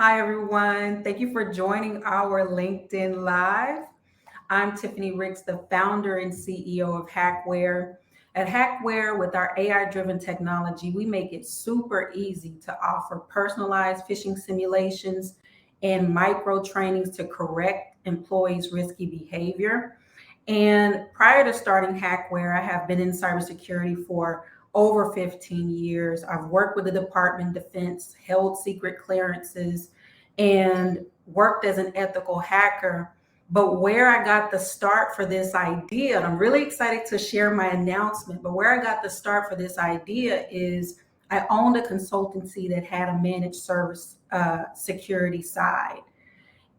Hi, everyone. Thank you for joining our LinkedIn Live. I'm Tiffany Ricks, the founder and CEO of HacWare. At HacWare, with our AI driven technology, we make it super easy to offer personalized phishing simulations and micro trainings to correct employees' risky behavior. And prior to starting HacWare, I have been in cybersecurity for over 15 years. I've worked with the Department of Defense, held secret clearances, and worked as an ethical hacker. But where I got the start for this idea, and I'm really excited to share my announcement, but where I got the start for this idea is I owned a consultancy that had a managed service security side.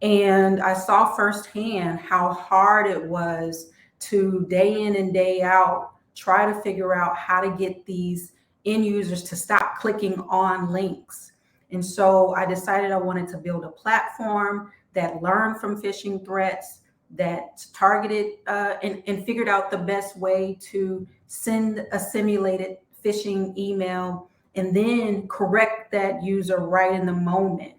And I saw firsthand how hard it was to day in and day out try to figure out how to get these end users to stop clicking on links. And so I decided I wanted to build a platform that learned from phishing threats, that targeted and figured out the best way to send a simulated phishing email and then correct that user right in the moment.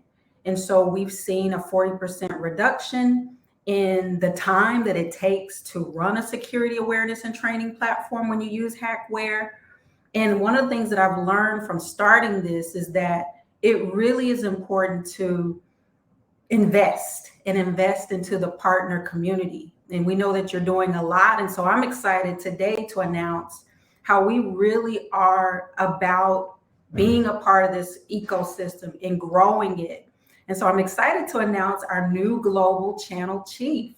And so we've seen a 40% reduction in the time that it takes to run a security awareness and training platform when you use HacWare. And one of the things that I've learned from starting this is that it really is important to invest into the partner community. And we know that you're doing a lot. And so I'm excited today to announce how we really are about being a part of this ecosystem and growing it. And so I'm excited to announce our new global channel chief.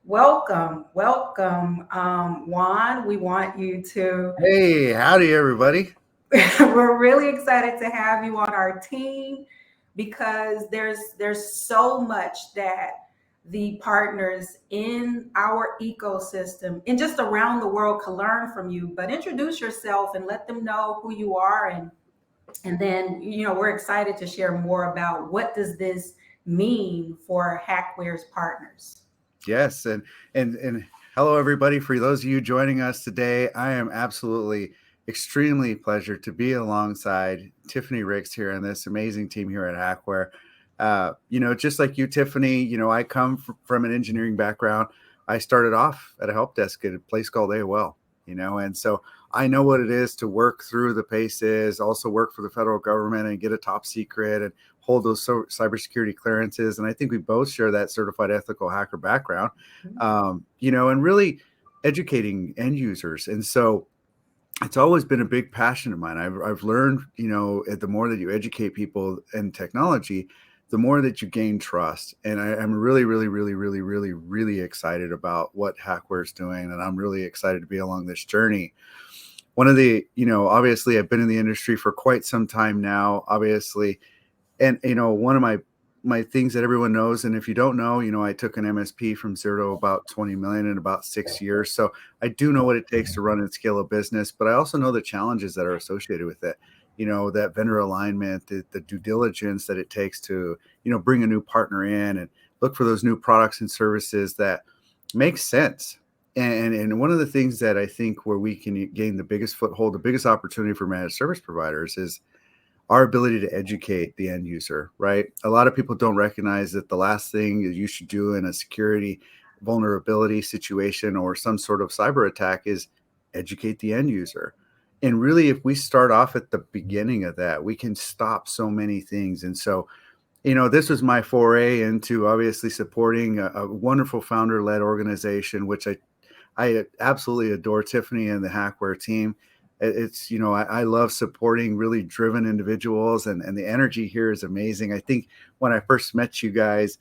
Welcome, Juan. We want you to. Hey, howdy, everybody. We're really excited to have you on our team because there's so much that the partners in our ecosystem and just around the world can learn from you. But introduce yourself and let them know who you are, and then we're excited to share more about what does this mean for HackWare's partners. Yes, and hello, everybody. For those of you joining us today, I am absolutely extremely pleasure to be alongside Tiffany Ricks here and this amazing team here at HacWare. Just like you, Tiffany, I come from an engineering background. I started off at a help desk at a place called AOL, and so I know what it is to work through the paces, also work for the federal government and get a top secret and hold those cybersecurity clearances. And I think we both share that certified ethical hacker background, and really educating end users. And so it's always been a big passion of mine. I've learned, the more that you educate people in technology, the more that you gain trust. And I'm really, really, really, really, really, really excited about what HacWare is doing. And I'm really excited to be along this journey. One of the, obviously I've been in the industry for quite some time now, obviously. And, one of my things that everyone knows, and if you don't know, I took an MSP from 0 to about 20 million in about 6 years. So I do know what it takes to run and scale a business, but I also know the challenges that are associated with it. That vendor alignment, the due diligence that it takes to, bring a new partner in and look for those new products and services that make sense. And one of the things that I think where we can gain the biggest foothold, the biggest opportunity for managed service providers is our ability to educate the end user, right? A lot of people don't recognize that the last thing that you should do in a security vulnerability situation or some sort of cyber attack is educate the end user. And really, if we start off at the beginning of that, we can stop so many things. And so, this was my foray into obviously supporting a wonderful founder-led organization, which I absolutely adore Tiffany and the HacWare team. It's, I love supporting really driven individuals and the energy here is amazing. I think when I first met you guys,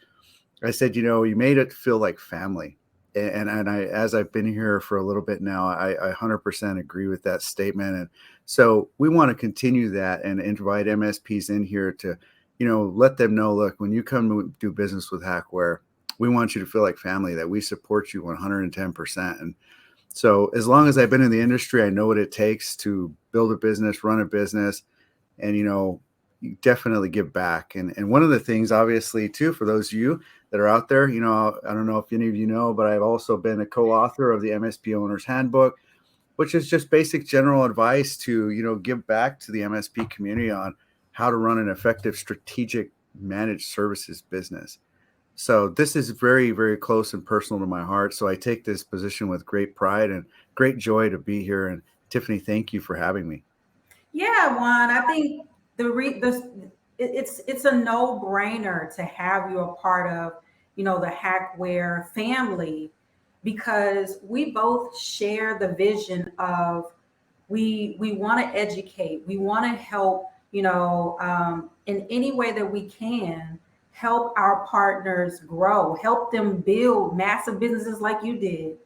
I said, you made it feel like family. And I, as I've been here for a little bit now, I 100% agree with that statement. And so we want to continue that and invite MSPs in here to, let them know, look, when you come to do business with HacWare, we want you to feel like family, that we support you 110%. And so as long as I've been in the industry, I know what it takes to build a business, run a business, and, you definitely give back. And one of the things, obviously, too, for those of you that are out there, I don't know if any of you know, but I've also been a co-author of the MSP Owner's Handbook, which is just basic general advice to, give back to the MSP community on how to run an effective strategic managed services business. So this is very, very close and personal to my heart. So I take this position with great pride and great joy to be here. And Tiffany, thank you for having me. Yeah, Juan, I think it's a no-brainer to have you a part of, the HacWare family because we both share the vision of we want to educate, we want to help, in any way that we can help our partners grow, help them build massive businesses like you did,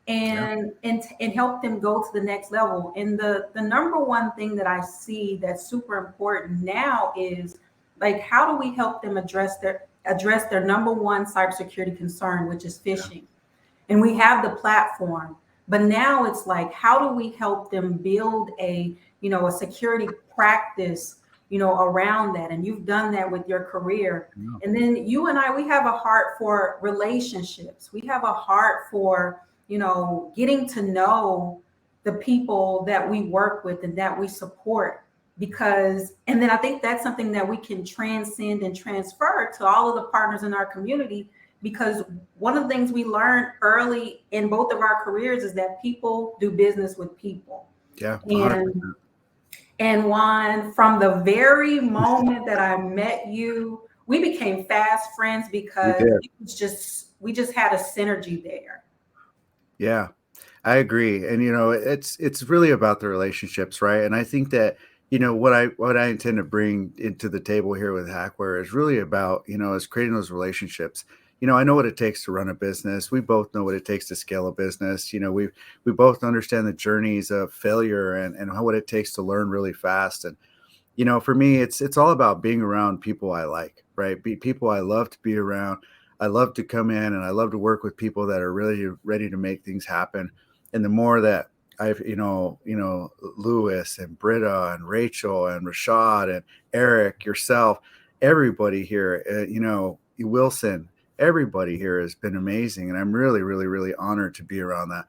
Yeah. and help them go to the next level. And the number one thing that I see that's super important now is like how do we help them address their number one cybersecurity concern, which is Yeah. phishing. And we have the platform, but now it's like how do we help them build a security practice around that. And you've done that with your career. Yeah. And then you and I, we have a heart for relationships. We have a heart for getting to know the people that we work with and that we support. Because, and then I think that's something that we can transcend and transfer to all of the partners in our community. Because one of the things we learned early in both of our careers is that people do business with people. Yeah. 100%. And Juan, from the very moment that I met you, we became fast friends We because did. it was just we just had a synergy there. Yeah, I agree. And it's really about the relationships, right? And I think that, what I intend to bring into the table here with HacWare is really about, is creating those relationships. I know what it takes to run a business. We both know what it takes to scale a business. We both understand the journeys of failure and what it takes to learn really fast. And for me, it's all about being around people I like, right? Be people I love to be around. I love to come in and I love to work with people that are really ready to make things happen. And the more that I've, Lewis and Britta and Rachel and Rashad and Eric, yourself, everybody here, Wilson, everybody here has been amazing. And I'm really, really, really honored to be around that.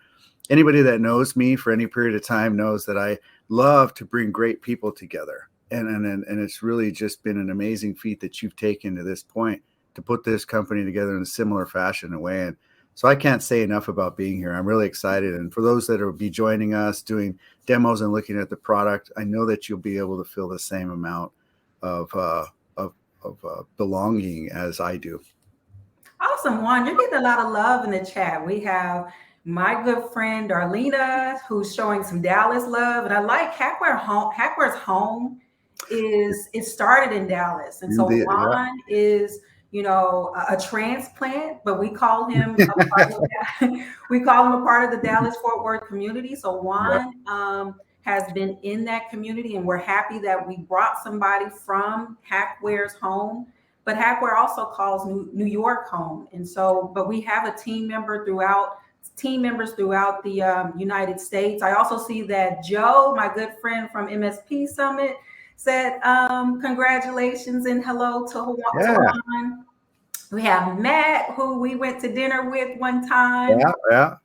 Anybody that knows me for any period of time knows that I love to bring great people together. And it's really just been an amazing feat that you've taken to this point to put this company together in a similar fashion and way. And so I can't say enough about being here. I'm really excited. And for those that will be joining us, doing demos and looking at the product, I know that you'll be able to feel the same amount of belonging as I do. Awesome, Juan. You're getting a lot of love in the chat. We have my good friend Darlena, who's showing some Dallas love, and I like HacWare home. HacWare's home is it started in Dallas, and so Indeed, yeah. Juan is a transplant, but we call him a part of we call him a part of the Dallas Fort Worth community. So Yeah. Juan has been in that community, and we're happy that we brought somebody from HacWare's home. But HacWare also calls New York home, and so but we have a team members throughout the United States. I also see that Joe, my good friend from MSP Summit, said congratulations and hello to Yeah. Juan. We have Matt, who we went to dinner with one time, Yeah.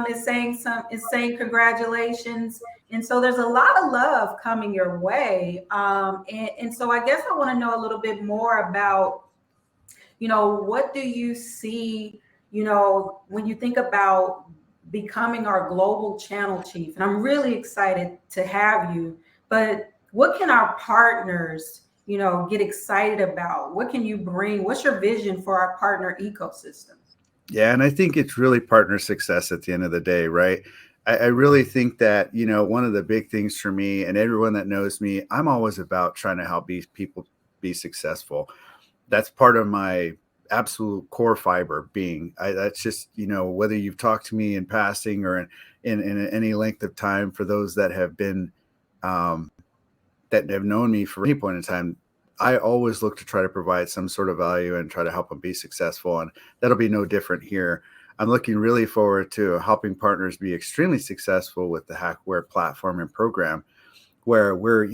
is saying congratulations. And so there's a lot of love coming your way. And so I guess I want to know a little bit more about, what do you see, when you think about becoming our global channel chief? And I'm really excited to have you, but what can our partners, get excited about? What can you bring? What's your vision for our partner ecosystem? Yeah, and I think it's really partner success at the end of the day, right? I really think that, one of the big things for me and everyone that knows me, I'm always about trying to help people be successful. That's part of my absolute core fiber being. That's just, whether you've talked to me in passing or in any length of time, for those that have been, that have known me for any point in time, I always look to try to provide some sort of value and try to help them be successful. And that'll be no different here. I'm looking really forward to helping partners be extremely successful with the HacWare platform and program, where we're,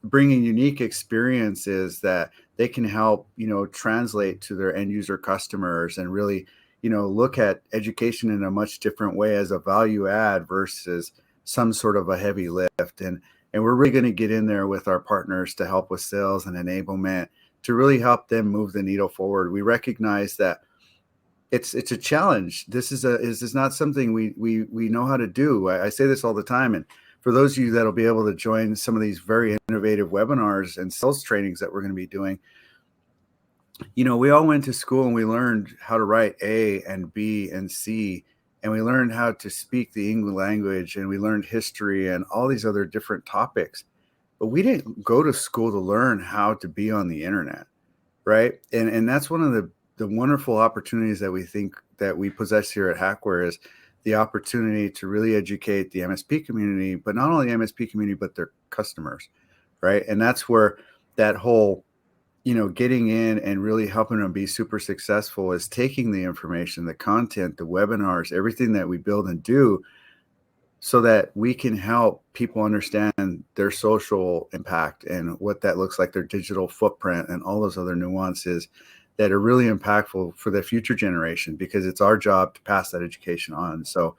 bringing unique experiences that they can help, translate to their end user customers and really, look at education in a much different way as a value add versus some sort of a heavy lift. And we're really going to get in there with our partners to help with sales and enablement to really help them move the needle forward. We recognize that it's a challenge. This is not something we know how to do. I say this all the time, and for those of you that'll be able to join some of these very innovative webinars and sales trainings that we're going to be doing, we all went to school and we learned how to write A and B and C, and we learned how to speak the English language, and we learned history and all these other different topics. But we didn't go to school to learn how to be on the internet, right? And that's one of the wonderful opportunities that we think that we possess here at HacWare, is the opportunity to really educate the MSP community, but not only the MSP community, but their customers, right? And that's where that whole, getting in and really helping them be super successful is taking the information, the content, the webinars, everything that we build and do, so that we can help people understand their social impact and what that looks like, their digital footprint, and all those other nuances that are really impactful for the future generation, because it's our job to pass that education on. So,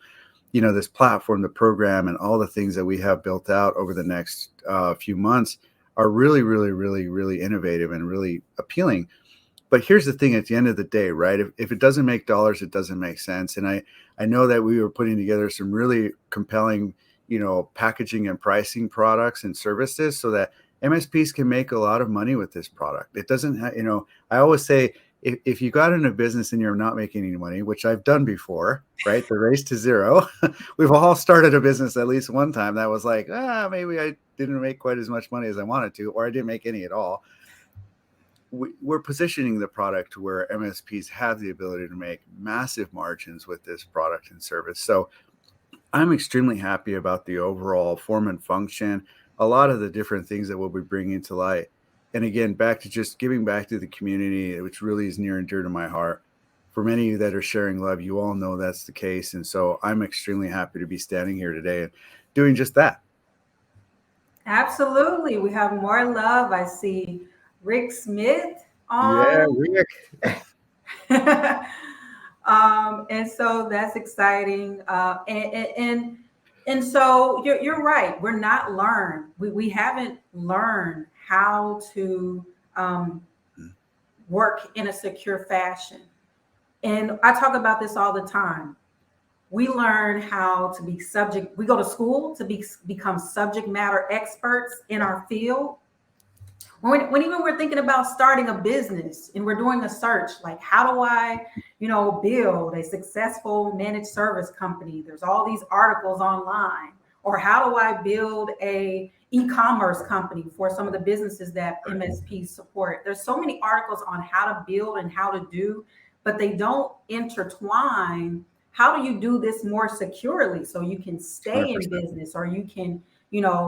this platform, the program, and all the things that we have built out over the next few months are really, really, really, really innovative and really appealing. But here's the thing: at the end of the day, right? If it doesn't make dollars, it doesn't make sense. And I know that we were putting together some really compelling, packaging and pricing products and services so that MSPs can make a lot of money with this product. It doesn't have, I always say, if you got in a business and you're not making any money, which I've done before, right? The race to zero. We've all started a business at least one time that was like, maybe I didn't make quite as much money as I wanted to, or I didn't make any at all. We're positioning the product to where MSPs have the ability to make massive margins with this product and service. So I'm extremely happy about the overall form and function, a lot of the different things that we'll be bringing to light. And again, back to just giving back to the community, which really is near and dear to my heart. For many of you that are sharing love, you all know that's the case. And so I'm extremely happy to be standing here today and doing just that. Absolutely. We have more love. I see Rick Smith Yeah, on. Rick. And so that's exciting. And so you're right. We're not learned. We haven't learned how to work in a secure fashion. And I talk about this all the time. We learn how to be subject. We go to school to become subject matter experts in our field. When even we're thinking about starting a business and we're doing a search, like how do I, build a successful managed service company? There's all these articles online. Or how do I build a e-commerce company for some of the businesses that MSPs support? There's so many articles on how to build and how to do, but they don't intertwine. How do you do this more securely so you can stay 100%. in business, or you can,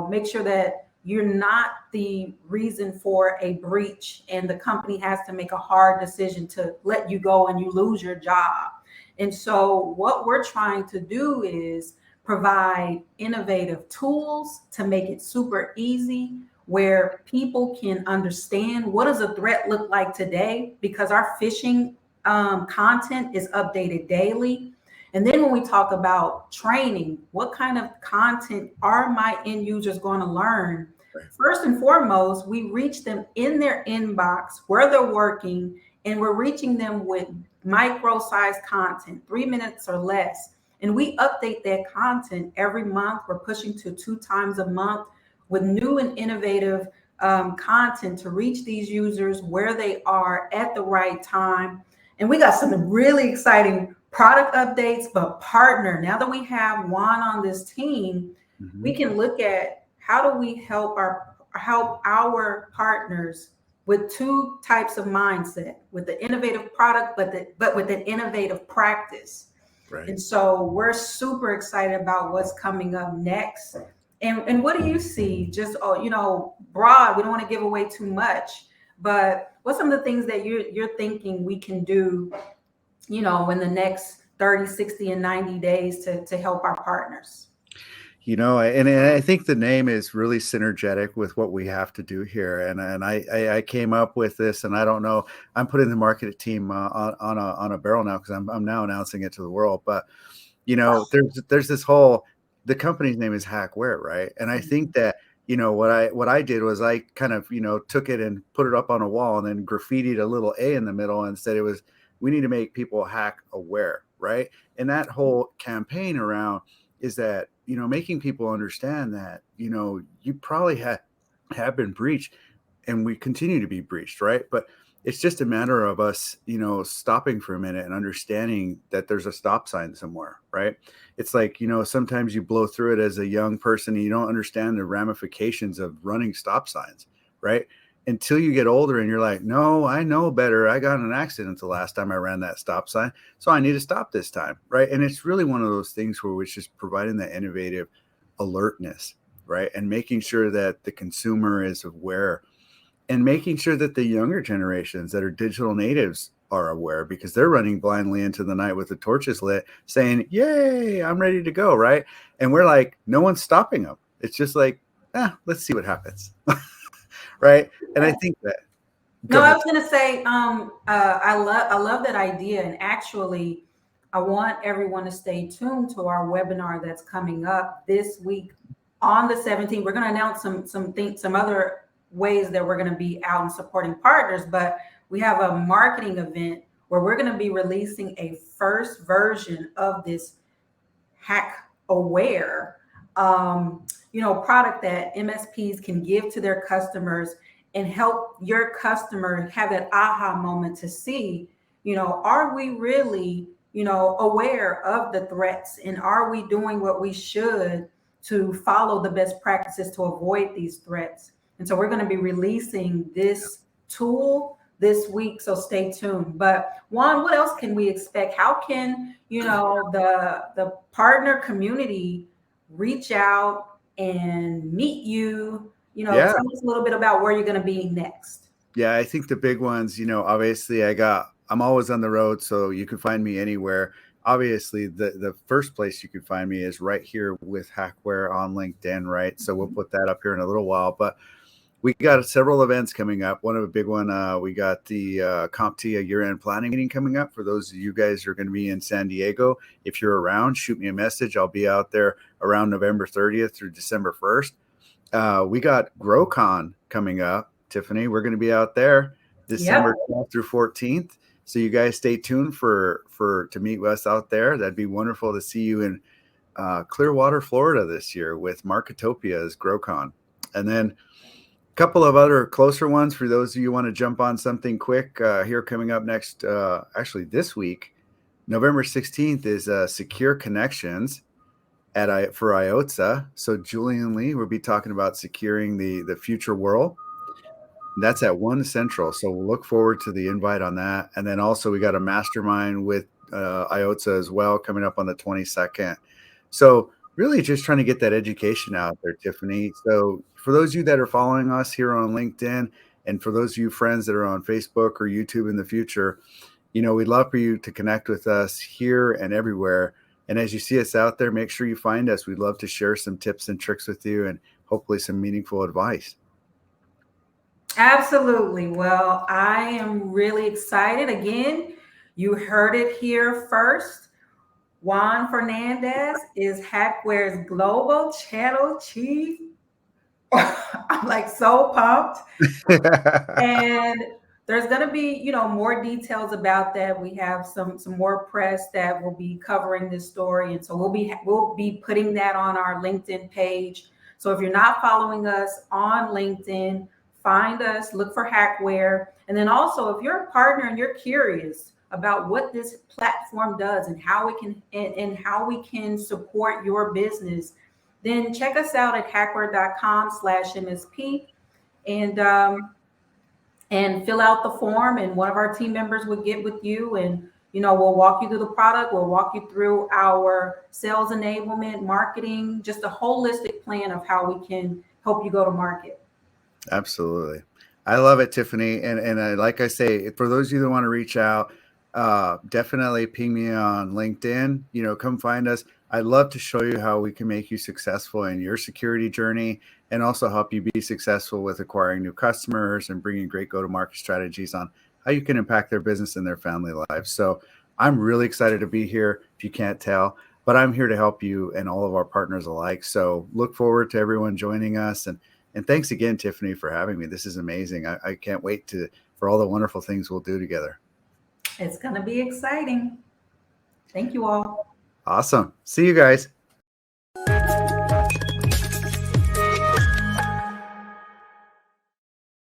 make sure that you're not the reason for a breach and the company has to make a hard decision to let you go and you lose your job. And so what we're trying to do is provide innovative tools to make it super easy, where people can understand what does a threat look like today, because our phishing content is updated daily. And then when we talk about training, what kind of content are my end users going to learn? First and foremost, we reach them in their inbox where they're working, and we're reaching them with micro-sized content, 3 minutes or less. And we update that content every month. We're pushing to 2 times a month with new and innovative content to reach these users where they are at the right time. And we got some really exciting product updates, but partner. Now that we have Juan on this team, we can look at how do we help our partners with 2 types of mindset, with the innovative product, but with an innovative practice. Right. And so we're super excited about what's coming up next. And what do you see? Just broad. We don't want to give away too much, but what's some of the things that you're thinking we can do, in the next 30, 60, and 90 days to help our partners? And I think the name is really synergetic with what we have to do here. And I came up with this, and I don't know, I'm putting the marketing team on a barrel now because I'm now announcing it to the world. But there's this whole, the company's name is HacWare, right? And I think that what I did was I kind of, took it and put it up on a wall and then graffitied a little A in the middle and said we need to make people hack aware, right? And that whole campaign around is that, making people understand that, you probably have been breached and we continue to be breached, right? But it's just a matter of us, stopping for a minute and understanding that there's a stop sign somewhere, right? It's like, sometimes you blow through it as a young person and you don't understand the ramifications of running stop signs, right? Until you get older and you're like, no, I know better. I got in an accident the last time I ran that stop sign, so I need to stop this time, right? And it's really one of those things where it's just providing that innovative alertness, right? And making sure that the consumer is aware and making sure that the younger generations that are digital natives are aware, because they're running blindly into the night with the torches lit saying, yay, I'm ready to go, right? And we're like, no one's stopping them. It's just like, let's see what happens. Right? And I think that No, I was going to say, I love that idea, and actually, I want everyone to stay tuned to our webinar that's coming up this week on the 17th. We're going to announce some other ways that we're going to be out and supporting partners, but we have a marketing event where we're going to be releasing a first version of this HacWare, product that MSPs can give to their customers and help your customer have that aha moment to see, are we really, aware of the threats, and are we doing what we should to follow the best practices to avoid these threats? And so we're going to be releasing this tool this week, so stay tuned. But Juan, what else can we expect? How can, the partner community reach out and meet you? Tell us a little bit about where you're going to be next. Yeah, I think the big ones, obviously I'm always on the road, so you can find me anywhere. Obviously, the first place you can find me is right here with HacWare on LinkedIn, right? So we'll put that up here in a little while. But we got several events coming up. One of the big one, we got the CompTIA year-end planning meeting coming up. For those of you guys who are going to be in San Diego, if you're around, shoot me a message. I'll be out there around November 30th through December 1st. We got GrowCon coming up, Tiffany. We're going to be out there December 12th through 14th. So you guys stay tuned to meet us out there. That'd be wonderful to see you in Clearwater, Florida this year with Marketopia's GrowCon. And then couple of other closer ones for those of you who want to jump on something quick here coming up next. Actually, this week, November 16th is Secure Connections for IOTSA. So Julian Lee will be talking about securing the future world. That's at 1 Central. So we'll look forward to the invite on that. And then also we got a mastermind with IOTSA as well coming up on the 22nd. So really just trying to get that education out there, Tiffany. So for those of you that are following us here on LinkedIn, and for those of you friends that are on Facebook or YouTube in the future, we'd love for you to connect with us here and everywhere. And as you see us out there, make sure you find us. We'd love to share some tips and tricks with you and hopefully some meaningful advice. Absolutely. Well, I am really excited. Again, you heard it here first. Juan Fernandez is HacWare's Global Channel Chief. I'm like so pumped. And there's going to be, more details about that. We have some more press that will be covering this story. And so we'll be putting that on our LinkedIn page. So if you're not following us on LinkedIn, find us, look for HacWare. And then also, if you're a partner and you're curious about what this platform does and how we can support your business, then check us out at hacware.com/MSP and fill out the form, and one of our team members will get with you, and we'll walk you through the product. We'll walk you through our sales enablement, marketing, just a holistic plan of how we can help you go to market. Absolutely. I love it, Tiffany. And like I say, for those of you that want to reach out, definitely ping me on LinkedIn. Come find us. I'd love to show you how we can make you successful in your security journey and also help you be successful with acquiring new customers and bringing great go-to-market strategies on how you can impact their business and their family lives. So I'm really excited to be here. If you can't tell, but I'm here to help you and all of our partners alike. So look forward to everyone joining us. And thanks again, Tiffany, for having me. This is amazing. I can't wait for all the wonderful things we'll do together. It's going to be exciting. Thank you all. Awesome. See you guys.